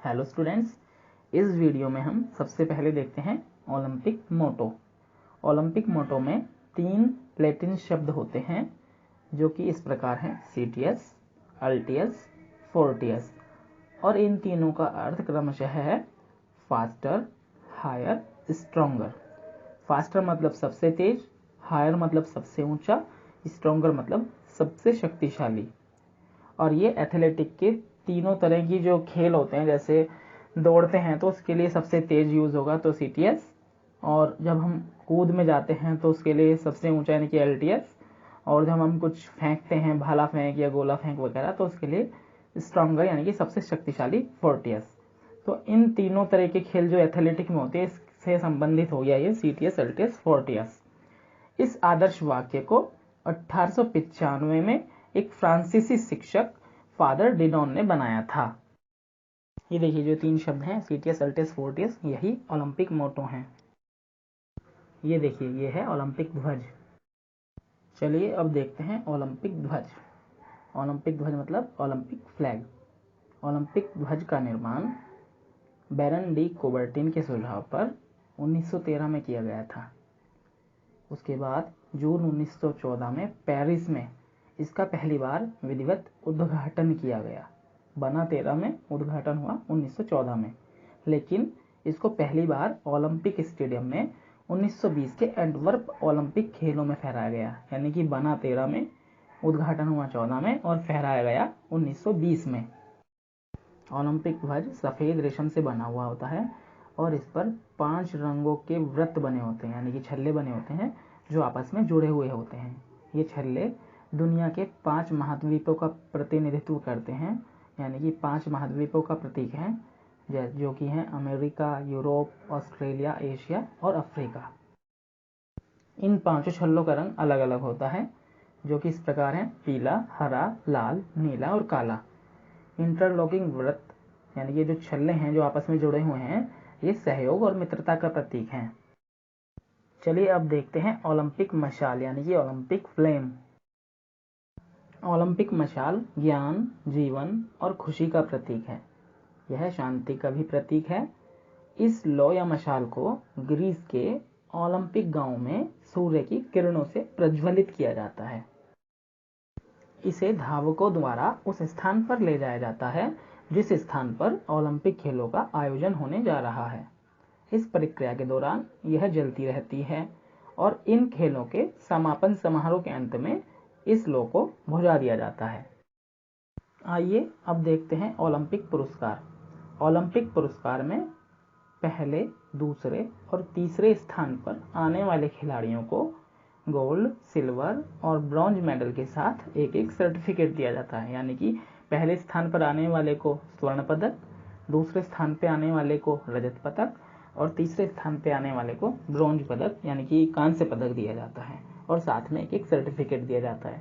Hello students, इस video में हम सबसे पहले देखते हैं ओलंपिक मोटो। ओलंपिक मोटो में 3 लैटिन शब्द होते हैं जो कि इस प्रकार हैं: सीटीएस, अल्टियस, फोर्टियस। और इन तीनों का अर्थ क्रमशः है फास्टर, हायर, स्ट्रोंगर। फास्टर मतलब सबसे तेज, हायर मतलब सबसे ऊंचा, स्ट्रोंगर मतलब सबसे शक्तिशाली। और ये एथलेटिक के तीनों तरह की जो खेल होते हैं, जैसे दौड़ते हैं तो उसके लिए सबसे तेज यूज होगा तो सीटीएस, और जब हम कूद में जाते हैं तो उसके लिए सबसे ऊंचा यानी कि एलटीएस, और जब हम कुछ फेंकते हैं, भाला फेंक या गोला फेंक वगैरह, तो उसके लिए स्ट्रॉन्गर यानी कि सबसे शक्तिशाली फोर्टियस। तो इन तीनों तरह के खेल जो एथलेटिक में होते हैं इससे संबंधित हो गया ये सीटीएस, एलटीएस, फोर्टियस। इस आदर्श वाक्य को 1895 में एक फ्रांसीसी शिक्षक फादर डिडॉन ने बनाया था। ये देखिए जो 3 शब्द हैं सीटीएस, अल्टियस, फोर्टियस, यही ओलंपिक मोटो हैं। ये देखिए ये है ओलंपिक ध्वज। चलिए अब देखते हैं ओलंपिक ध्वज। ओलंपिक ध्वज मतलब ओलंपिक फ्लैग। ओलंपिक ध्वज का निर्माण बैरन डी कोबर्टिन के सुझाव पर 1913 में किया गया था। उसके बाद जून 1914 में पेरिस में इसका पहली बार विधिवत उद्घाटन किया गया। बना 13 में, उद्घाटन हुआ 1914 में, लेकिन इसको पहली बार ओलंपिक स्टेडियम में 1920 के एंटवर्प ओलंपिक खेलों में फहराया गया। यानी कि बना 13 में, उद्घाटन हुआ 14 में और फहराया गया 1920 में। ओलंपिक ध्वज सफेद रेशम से बना हुआ होता है और इस पर 5 रंगों के वृत्त बने होते हैं, यानी कि छल्ले बने होते हैं जो आपस में जुड़े हुए होते हैं। ये छल्ले दुनिया के 5 महाद्वीपों का प्रतिनिधित्व करते हैं, यानी कि 5 महाद्वीपों का प्रतीक हैं, जो कि हैं अमेरिका, यूरोप, ऑस्ट्रेलिया, एशिया और अफ्रीका। इन 5 छल्लों का रंग अलग अलग होता है, जो कि इस प्रकार हैं: पीला, हरा, लाल, नीला और काला। इंटरलॉकिंग वृत्त यानी कि जो छल्ले हैं जो आपस में जुड़े हुए हैं, ये सहयोग और मित्रता का प्रतीक हैं। चलिए अब देखते हैं ओलंपिक मशाल यानी कि ओलंपिक फ्लेम। ओलंपिक मशाल ज्ञान, जीवन और खुशी का प्रतीक है। यह शांति का भी प्रतीक है। इस लौ या मशाल को ग्रीस के ओलंपिक गांव में सूर्य की किरणों से प्रज्वलित किया जाता है। इसे धावकों द्वारा उस स्थान पर ले जाया जाता है जिस स्थान पर ओलंपिक खेलों का आयोजन होने जा रहा है। इस प्रक्रिया के दौरान यह जलती रहती है और इन खेलों के समापन समारोह के अंत में इस लौ को बुझा दिया जाता है। आइए अब देखते हैं ओलंपिक पुरस्कार। ओलंपिक पुरस्कार में पहले, दूसरे और तीसरे स्थान पर आने वाले खिलाड़ियों को गोल्ड, सिल्वर और ब्रॉन्ज मेडल के साथ एक एक सर्टिफिकेट दिया जाता है। यानी कि पहले स्थान पर आने वाले को स्वर्ण पदक, दूसरे स्थान पर आने वाले को रजत पदक और तीसरे स्थान पर आने वाले को ब्रॉन्ज पदक यानी कि कांस्य पदक दिया जाता है, और साथ में एक एक सर्टिफिकेट दिया जाता है।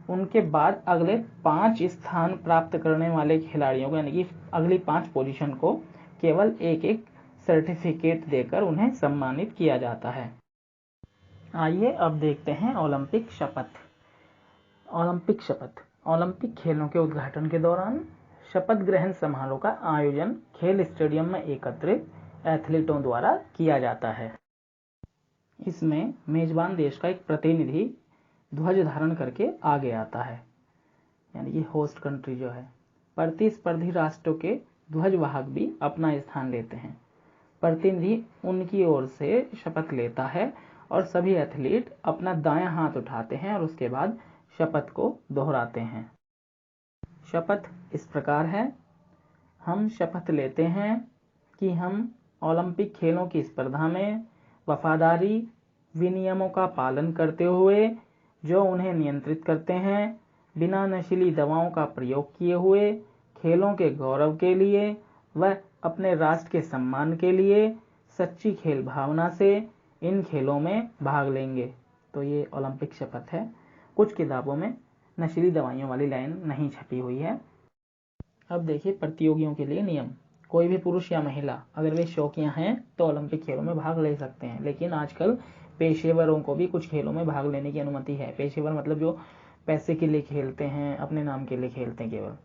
उनके बाद अगले 5 स्थान प्राप्त करने वाले खिलाड़ियों को, यानी कि अगली 5 पोजीशन को केवल एक एक सर्टिफिकेट देकर उन्हें सम्मानित किया जाता है। आइए अब देखते हैं ओलंपिक शपथ। ओलंपिक शपथ ओलंपिक खेलों के उद्घाटन के दौरान शपथ ग्रहण समारोह का आयोजन खेल स्टेडियम में एकत्रित एथलीटों द्वारा किया जाता है। इसमें मेजबान देश का एक प्रतिनिधि ध्वज धारण करके आगे आता है, यानी कि होस्ट कंट्री जो है। प्रतिस्पर्धी राष्ट्रों के ध्वजवाहक भी अपना स्थान लेते हैं। प्रतिनिधि उनकी ओर से शपथ लेता है और सभी एथलीट अपना दायां हाथ उठाते हैं और उसके बाद शपथ को दोहराते हैं। शपथ इस प्रकार है: हम शपथ लेते हैं कि हम ओलंपिक खेलों की स्पर्धा में वफादारी, विनियमों का पालन करते हुए जो उन्हें नियंत्रित करते हैं, बिना नशीली दवाओं का प्रयोग किए हुए, खेलों के गौरव के लिए व अपने राष्ट्र के सम्मान के लिए सच्ची खेल भावना से इन खेलों में भाग लेंगे। तो ये ओलंपिक शपथ है। कुछ किताबों में नशीली दवाइयों वाली लाइन नहीं छपी हुई है। अब देखिए प्रतियोगियों के लिए नियम। कोई भी पुरुष या महिला अगर वे शौकिया हैं तो ओलंपिक खेलों में भाग ले सकते हैं, लेकिन आजकल पेशेवरों को भी कुछ खेलों में भाग लेने की अनुमति है। पेशेवर मतलब जो पैसे के लिए खेलते हैं, अपने नाम के लिए खेलते हैं केवल।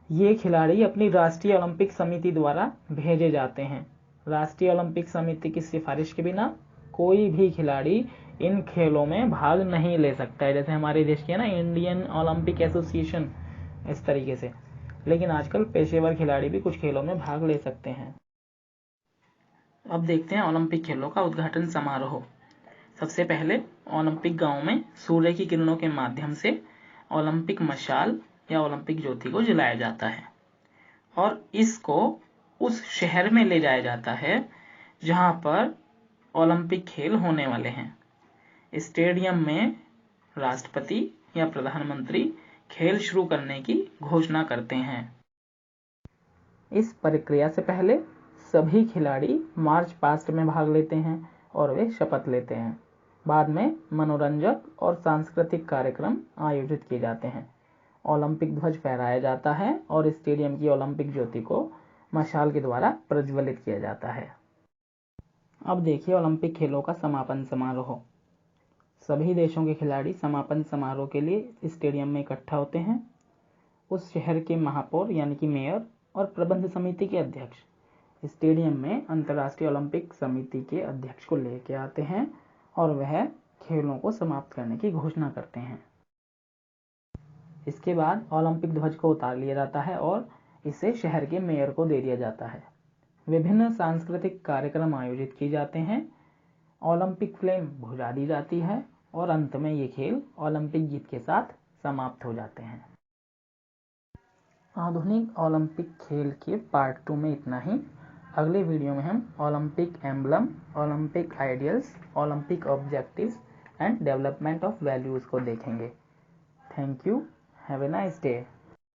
ये खिलाड़ी अपनी राष्ट्रीय ओलंपिक समिति द्वारा भेजे जाते हैं। राष्ट्रीय ओलंपिक समिति की सिफारिश के बिना कोई भी खिलाड़ी इन खेलों में भाग नहीं ले सकता है। जैसे हमारे देश की है ना इंडियन ओलंपिक एसोसिएशन, इस तरीके से। लेकिन आजकल पेशेवर खिलाड़ी भी कुछ खेलों में भाग ले सकते हैं। अब देखते हैं ओलंपिक खेलों का उद्घाटन समारोह। सबसे पहले ओलंपिक गांव में सूर्य की किरणों के माध्यम से ओलंपिक मशाल या ओलंपिक ज्योति को जलाया जाता है और इसको उस शहर में ले जाया जाता है जहां पर ओलंपिक खेल होने वाले हैं। स्टेडियम में राष्ट्रपति या प्रधानमंत्री खेल शुरू करने की घोषणा करते हैं। इस प्रक्रिया से पहले सभी खिलाड़ी मार्च पास्ट में भाग लेते हैं और वे शपथ लेते हैं। बाद में मनोरंजक और सांस्कृतिक कार्यक्रम आयोजित किए जाते हैं। ओलंपिक ध्वज फहराया जाता है और स्टेडियम की ओलंपिक ज्योति को मशाल के द्वारा प्रज्वलित किया जाता है। अब देखिए ओलंपिक खेलों का समापन समारोह। सभी देशों के खिलाड़ी समापन समारोह के लिए स्टेडियम में इकट्ठा होते हैं। उस शहर के महापौर यानी कि मेयर और प्रबंध समिति के अध्यक्ष स्टेडियम में अंतर्राष्ट्रीय ओलंपिक समिति के अध्यक्ष को लेकर आते हैं और वह खेलों को समाप्त करने की घोषणा करते हैं। इसके बाद ओलंपिक ध्वज को उतार लिया जाता है और इसे शहर के मेयर को दे दिया जाता है। विभिन्न सांस्कृतिक कार्यक्रम आयोजित किए जाते हैं। ओलंपिक फ्लेम बुझा दी जाती है और अंत में ये खेल ओलंपिक गीत के साथ समाप्त हो जाते हैं। आधुनिक ओलंपिक खेल के पार्ट 2 में इतना ही। अगले वीडियो में हम Olympic emblem, Olympic ideals, Olympic objectives and development of values को देखेंगे। Thank you. Have a nice day.